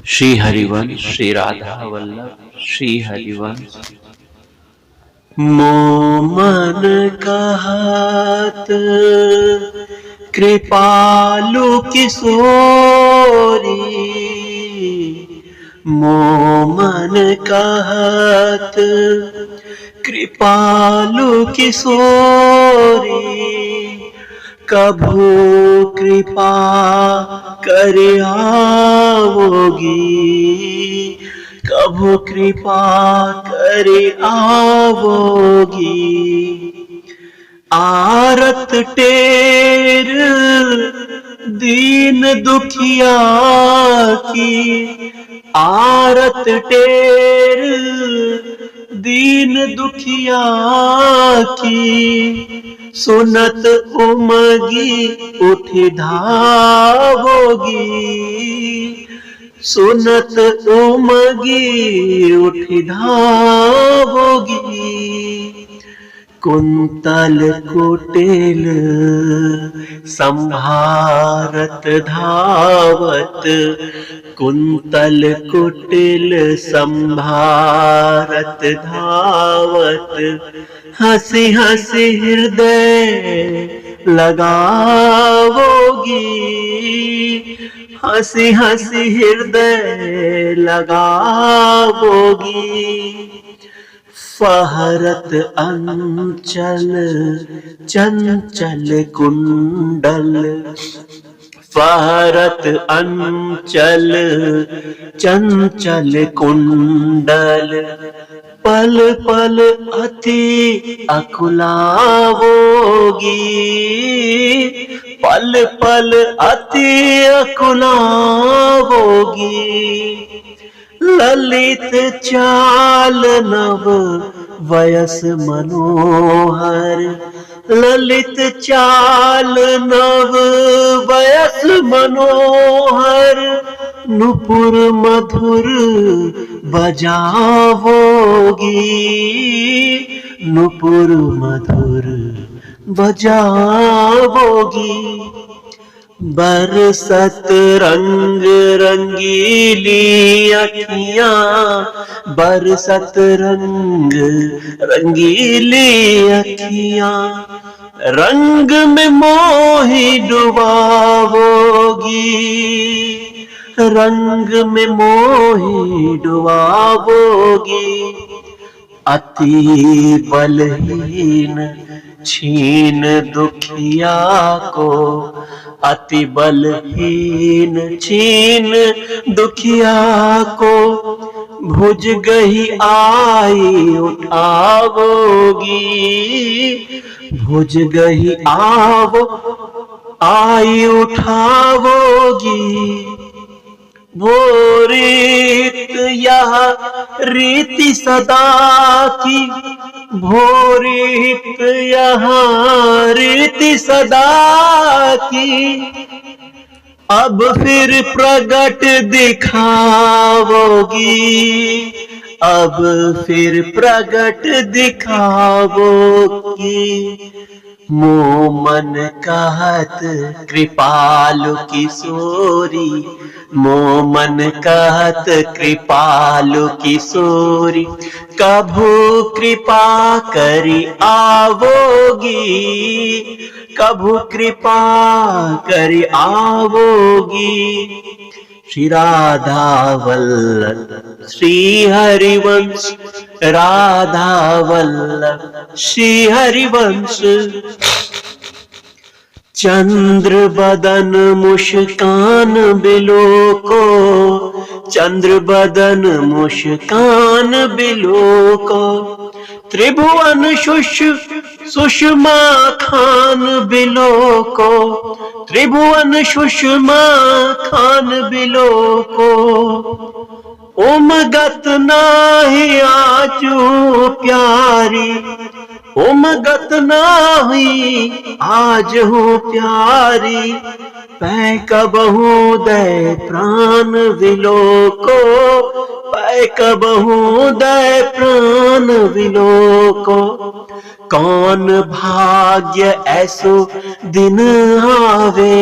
श्री हरिवंश श्री राधा वल्लभ श्री हरिवंश। मोमन कहत कृपालु किशोरी, मोमन कहत कृपालु किशोरी, कभू कृपा कर आवोगी, कभू कृपा कर आवोगी। आरत टेर दीन दुखिया की, आरत टेर दीन दुखिया की, सुनत उमगी उठ धावोगी, सुनत उमगी उठ धावोगी। कुंतल कुटिल संभारत धावत, कुंतल कुटिल संभारत धावत, हंसी हंसी हृदय लगावोगी, हंसी हंसी हृदय लगावोगी। फहरत अंचल चंचल कुंडल, फहरत अंचल चंचल कुंडल, पल पल अति अकुलावोगी, पल पल अति अकुलावोगी। ललित चाल नव वयस मनोहर, ललित चाल नव वयस मनोहर, नुपुर मधुर बजावोगी, नुपुर मधुर बजावोगी। बरसत रंग रंगीली अखियां, बरसत रंग रंगीली अखियां, रंग में मोही डुबावोगी, रंग में मोही डुबावोगी। अति बलहीन छीन दुखिया को, अति बलहीन छीन दुखिया को, भुज गही आई उठावोगी, भुज गही आवो आई उठावोगी। वो रीत यह रीति सदा की, वो रीत यह रीति सदा की, अब फिर प्रगट दिखावोगी, अब फिर प्रगट दिखावोगी। मोमन कहत कृपालु किशोरी, मोमन कहत कृपालु किशोरी, कभू कृपा करी आवोगी, कभू कृपा करी आवोगी। श्री राधा वल्लभ श्री हरिवंश, राधा वल्लभ श्री हरिवंश। चंद्र बदन मुस्कान बिलो को, चंद्र बदन मुस्कान बिलो को, त्रिभुवन सुषमा खान बिलो को, त्रिभुवन सुषमा खान बिलो को। उमगत नाही आजू प्यारी, उमगत नाही आज हूँ प्यारी, पै कबहू दे प्राण विलो को, पै कबहू दे प्राण विलो को। कौन भाग्य ऐसो दिन आवे,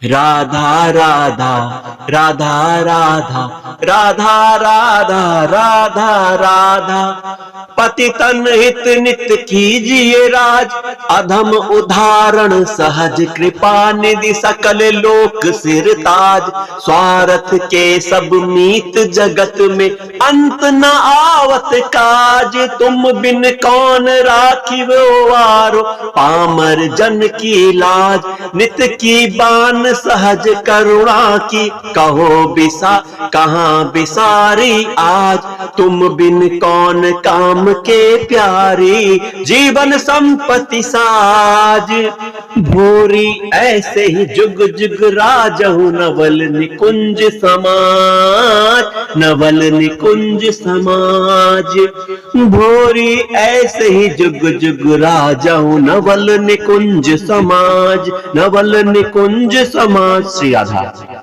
राधा राधा राधा राधा राधा राधा राधा राधा। पतितन हित नित कीजिए राज, अधम उदाहरण सहज कृपा निधि सकल लोक सिर ताज। स्वार्थ के सब मीत जगत में अंत न आवत काज, तुम बिन कौन राखिव वारो पामर जन की लाज। नित की बान सहज करुणा की, कहो बिसा कहाँ बिसारी आज। तुम बिन कौन काम के प्यारी, जीवन संपत्ति साज। भूरी ऐसे ही जुग जुग राजहु, नवल निकुंज समाज, नवल निकुंज समाज। भूरी ऐसे ही जुग जुग राजहु, नवल निकुंज समाज, नवल निकुंज समाज। श्री राधा।